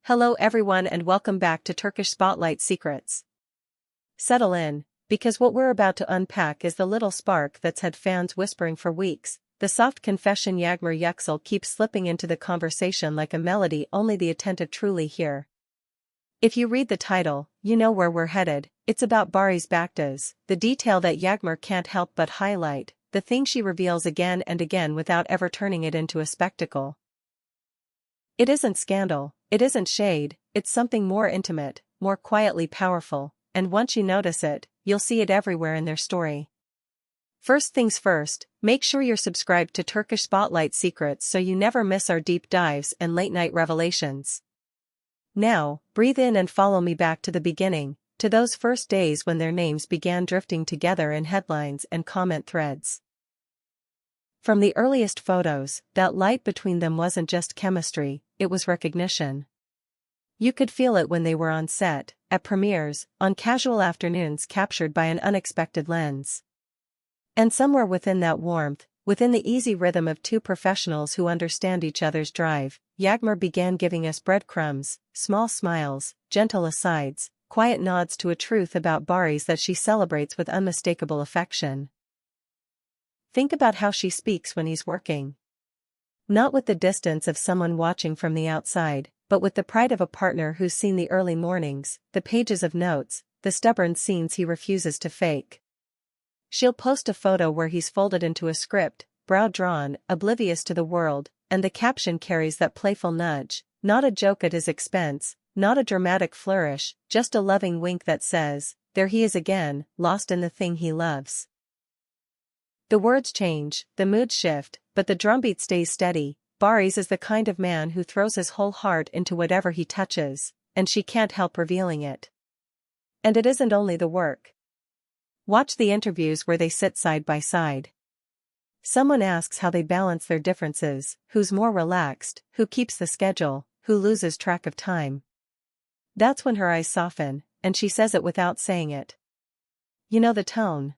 Hello everyone and welcome back to Turkish Spotlight Secrets. Settle in, because what we're about to unpack is the little spark that's had fans whispering for weeks. The soft confession Yağmur Yüksel keeps slipping into the conversation like a melody only the attentive truly hear. If you read the title, you know where we're headed. It's about Barış Baktas, the detail that Yağmur can't help but highlight, the thing she reveals again and again without ever turning it into a spectacle. It isn't scandal, it isn't shade, it's something more intimate, more quietly powerful, and once you notice it, you'll see it everywhere in their story. First things first, make sure you're subscribed to Turkish Spotlight Secrets so you never miss our deep dives and late-night revelations. Now, breathe in and follow me back to the beginning, to those first days when their names began drifting together in headlines and comment threads. From the earliest photos, that light between them wasn't just chemistry, it was recognition. You could feel it when they were on set, at premieres, on casual afternoons captured by an unexpected lens. And somewhere within that warmth, within the easy rhythm of two professionals who understand each other's drive, Yağmur began giving us breadcrumbs, small smiles, gentle asides, quiet nods to a truth about Barış that she celebrates with unmistakable affection. Think about how she speaks when he's working. Not with the distance of someone watching from the outside, but with the pride of a partner who's seen the early mornings, the pages of notes, the stubborn scenes he refuses to fake. She'll post a photo where he's folded into a script, brow drawn, oblivious to the world, and the caption carries that playful nudge, not a joke at his expense, not a dramatic flourish, just a loving wink that says, there he is again, lost in the thing he loves. The words change, the moods shift, but the drumbeat stays steady. Barış is the kind of man who throws his whole heart into whatever he touches, and she can't help revealing it. And it isn't only the work. Watch the interviews where they sit side by side. Someone asks how they balance their differences, who's more relaxed, who keeps the schedule, who loses track of time. That's when her eyes soften, and she says it without saying it. You know the tone.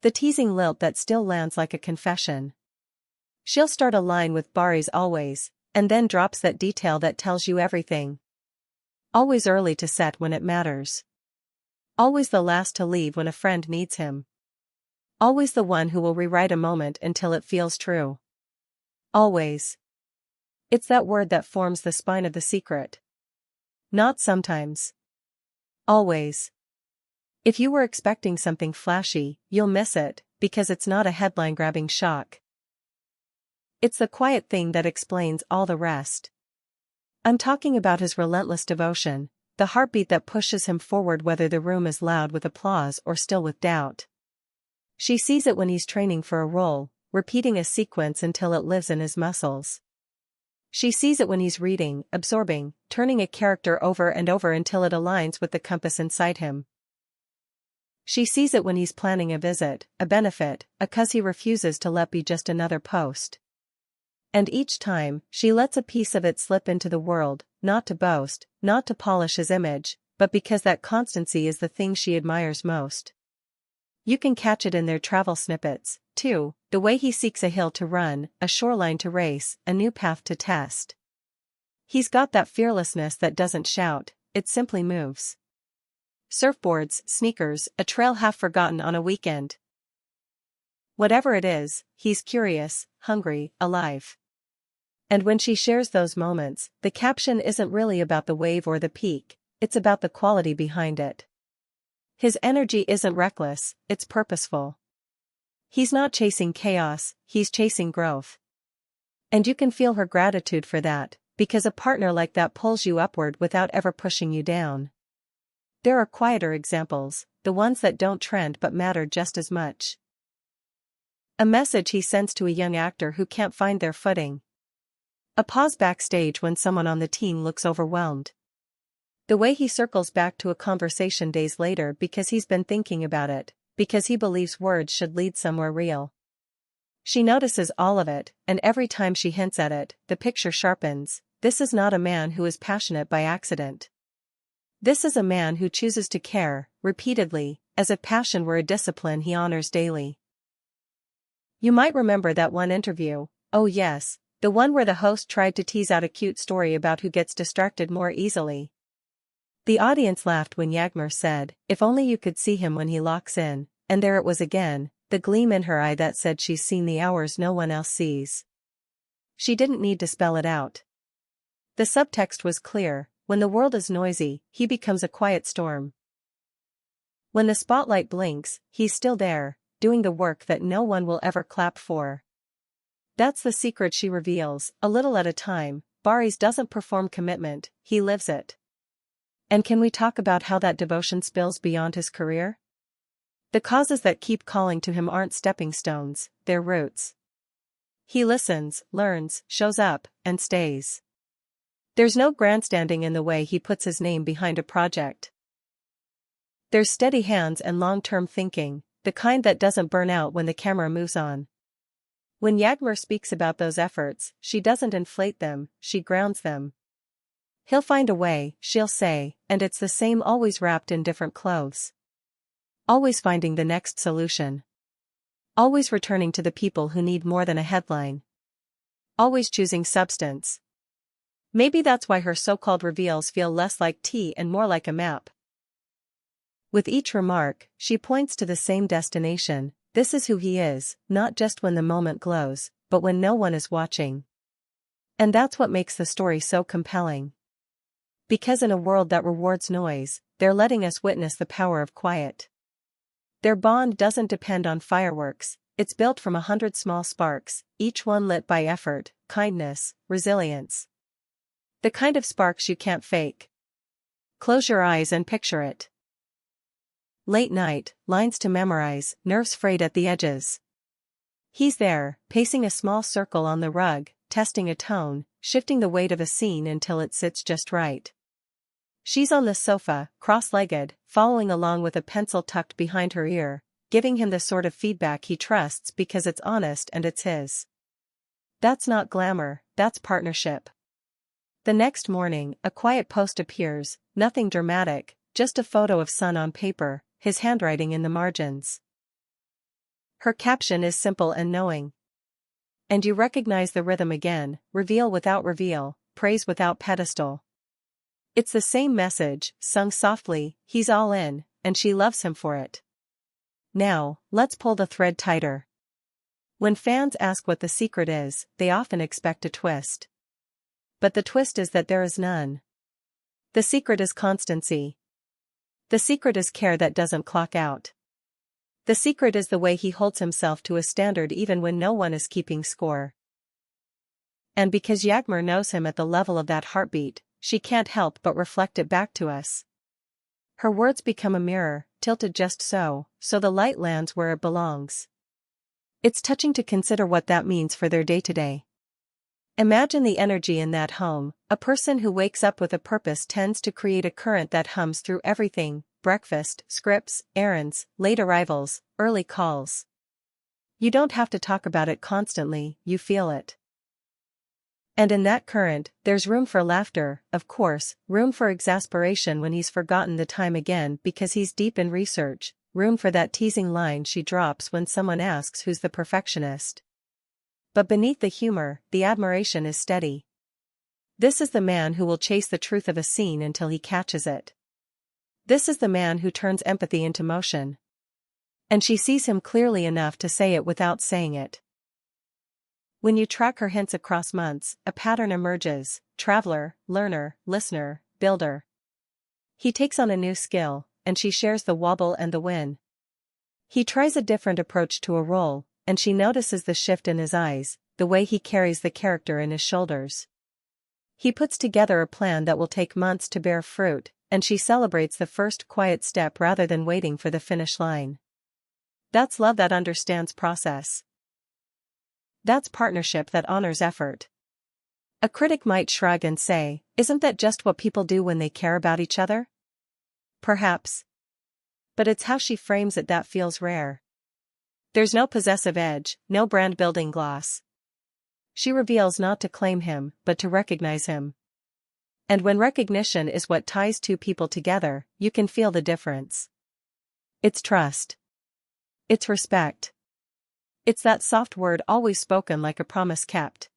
The teasing lilt that still lands like a confession. She'll start a line with Barış always, and then drops that detail that tells you everything. Always early to set when it matters. Always the last to leave when a friend needs him. Always the one who will rewrite a moment until it feels true. Always. It's that word that forms the spine of the secret. Not sometimes. Always. If you were expecting something flashy, you'll miss it, because it's not a headline-grabbing shock. It's the quiet thing that explains all the rest. I'm talking about his relentless devotion, the heartbeat that pushes him forward whether the room is loud with applause or still with doubt. She sees it when he's training for a role, repeating a sequence until it lives in his muscles. She sees it when he's reading, absorbing, turning a character over and over until it aligns with the compass inside him. She sees it when he's planning a visit, a benefit, a cause he refuses to let be just another post. And each time, she lets a piece of it slip into the world, not to boast, not to polish his image, but because that constancy is the thing she admires most. You can catch it in their travel snippets, too, the way he seeks a hill to run, a shoreline to race, a new path to test. He's got that fearlessness that doesn't shout, it simply moves. Surfboards, sneakers, a trail half forgotten on a weekend. Whatever it is, he's curious, hungry, alive. And when she shares those moments, the caption isn't really about the wave or the peak, it's about the quality behind it. His energy isn't reckless, it's purposeful. He's not chasing chaos, he's chasing growth. And you can feel her gratitude for that, because a partner like that pulls you upward without ever pushing you down. There are quieter examples, the ones that don't trend but matter just as much. A message he sends to a young actor who can't find their footing. A pause backstage when someone on the team looks overwhelmed. The way he circles back to a conversation days later because he's been thinking about it, because he believes words should lead somewhere real. She notices all of it, and every time she hints at it, the picture sharpens. This is not a man who is passionate by accident. This is a man who chooses to care, repeatedly, as if passion were a discipline he honors daily. You might remember that one interview, oh yes, The one where the host tried to tease out a cute story about who gets distracted more easily. The audience laughed when Yağmur said, "If only you could see him when he locks in," and there it was again, the gleam in her eye that said she's seen the hours no one else sees. She didn't need to spell it out. The subtext was clear: when the world is noisy, he becomes a quiet storm. When the spotlight blinks, he's still there, doing the work that no one will ever clap for. That's the secret she reveals, a little at a time. Barış doesn't perform commitment, he lives it. And can we talk about how that devotion spills beyond his career? The causes that keep calling to him aren't stepping stones, they're roots. He listens, learns, shows up, and stays. There's no grandstanding in the way he puts his name behind a project. There's steady hands and long-term thinking, the kind that doesn't burn out when the camera moves on. When Yağmur speaks about those efforts, she doesn't inflate them, she grounds them. He'll find a way, she'll say, and it's the same, always wrapped in different clothes. Always finding the next solution. Always returning to the people who need more than a headline. Always choosing substance. Maybe that's why her so-called reveals feel less like tea and more like a map. With each remark, she points to the same destination: this is who he is, not just when the moment glows, but when no one is watching. And that's what makes the story so compelling. Because in a world that rewards noise, they're letting us witness the power of quiet. Their bond doesn't depend on fireworks, it's built from 100 small sparks, each one lit by effort, kindness, resilience. The kind of sparks you can't fake. Close your eyes and picture it. Late night, lines to memorize, nerves frayed at the edges. He's there, pacing a small circle on the rug, testing a tone, shifting the weight of a scene until it sits just right. She's on the sofa, cross-legged, following along with a pencil tucked behind her ear, giving him the sort of feedback he trusts because it's honest and it's his. That's not glamour, that's partnership. The next morning, a quiet post appears, nothing dramatic, just a photo of sun on paper, his handwriting in the margins. Her caption is simple and knowing. And you recognize the rhythm again: reveal without reveal, praise without pedestal. It's the same message, sung softly: he's all in, and she loves him for it. Now, let's pull the thread tighter. When fans ask what the secret is, they often expect a twist. But the twist is that there is none. The secret is constancy. The secret is care that doesn't clock out. The secret is the way he holds himself to a standard even when no one is keeping score. And because Yağmur knows him at the level of that heartbeat, she can't help but reflect it back to us. Her words become a mirror, tilted just so the light lands where it belongs. It's touching to consider what that means for their day-to-day. Imagine the energy in that home. A person who wakes up with a purpose tends to create a current that hums through everything: breakfast, scripts, errands, late arrivals, early calls. You don't have to talk about it constantly, you feel it. And in that current, there's room for laughter, of course, room for exasperation when he's forgotten the time again because he's deep in research, room for that teasing line she drops when someone asks who's the perfectionist. But beneath the humor, the admiration is steady. This is the man who will chase the truth of a scene until he catches it. This is the man who turns empathy into motion. And she sees him clearly enough to say it without saying it. When you track her hints across months, a pattern emerges: traveler, learner, listener, builder. He takes on a new skill, and she shares the wobble and the win. He tries a different approach to a role, and she notices the shift in his eyes, the way he carries the character in his shoulders. He puts together a plan that will take months to bear fruit, and she celebrates the first quiet step rather than waiting for the finish line. That's love that understands process. That's partnership that honors effort. A critic might shrug and say, isn't that just what people do when they care about each other? Perhaps. But it's how she frames it that feels rare. There's no possessive edge, no brand-building gloss. She reveals not to claim him, but to recognize him. And when recognition is what ties two people together, you can feel the difference. It's trust. It's respect. It's that soft word always spoken like a promise kept.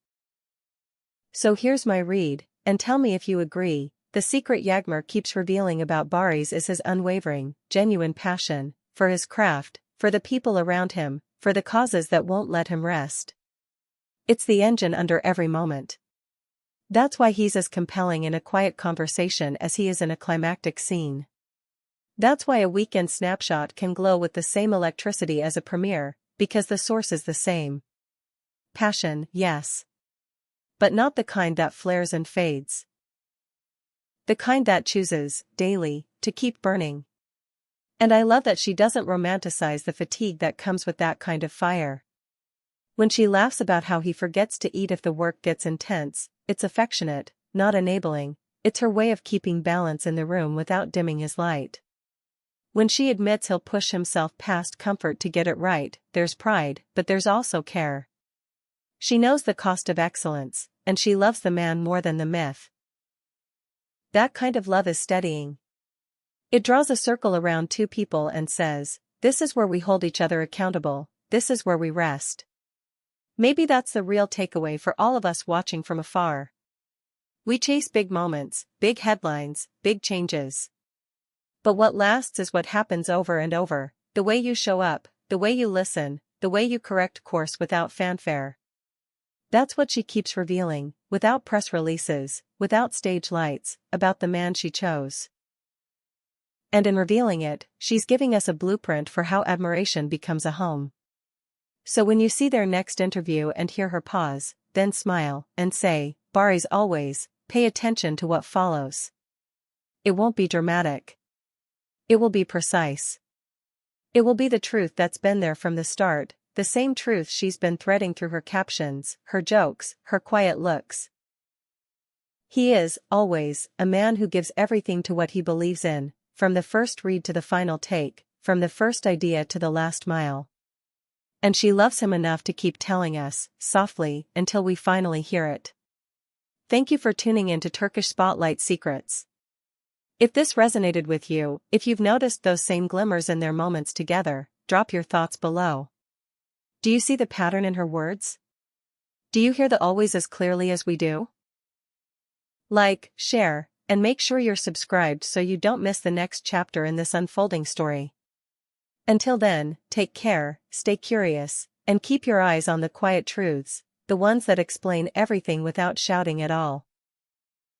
So here's my read, and tell me if you agree. The secret Yağmur keeps revealing about Barış is his unwavering, genuine passion for his craft, for the people around him, for the causes that won't let him rest. It's the engine under every moment. That's why he's as compelling in a quiet conversation as he is in a climactic scene. That's why a weekend snapshot can glow with the same electricity as a premiere, because the source is the same. Passion, yes. But not the kind that flares and fades. The kind that chooses, daily, to keep burning. And I love that she doesn't romanticize the fatigue that comes with that kind of fire. When she laughs about how he forgets to eat if the work gets intense, it's affectionate, not enabling. It's her way of keeping balance in the room without dimming his light. When she admits he'll push himself past comfort to get it right, there's pride, but there's also care. She knows the cost of excellence, and she loves the man more than the myth. That kind of love is steadying. It draws a circle around two people and says, this is where we hold each other accountable, this is where we rest. Maybe that's the real takeaway for all of us watching from afar. We chase big moments, big headlines, big changes. But what lasts is what happens over and over, the way you show up, the way you listen, the way you correct course without fanfare. That's what she keeps revealing, without press releases, without stage lights, about the man she chose. And in revealing it, she's giving us a blueprint for how admiration becomes a home. So when you see their next interview and hear her pause, then smile, and say, Barış always, pay attention to what follows. It won't be dramatic. It will be precise. It will be the truth that's been there from the start, the same truth she's been threading through her captions, her jokes, her quiet looks. He is, always, a man who gives everything to what he believes in, from the first read to the final take, from the first idea to the last mile. And she loves him enough to keep telling us, softly, until we finally hear it. Thank you for tuning in to Turkish Spotlight Secrets. If this resonated with you, if you've noticed those same glimmers in their moments together, drop your thoughts below. Do you see the pattern in her words? Do you hear the always as clearly as we do? Like, share, and make sure you're subscribed so you don't miss the next chapter in this unfolding story. Until then, take care, stay curious, and keep your eyes on the quiet truths, the ones that explain everything without shouting at all.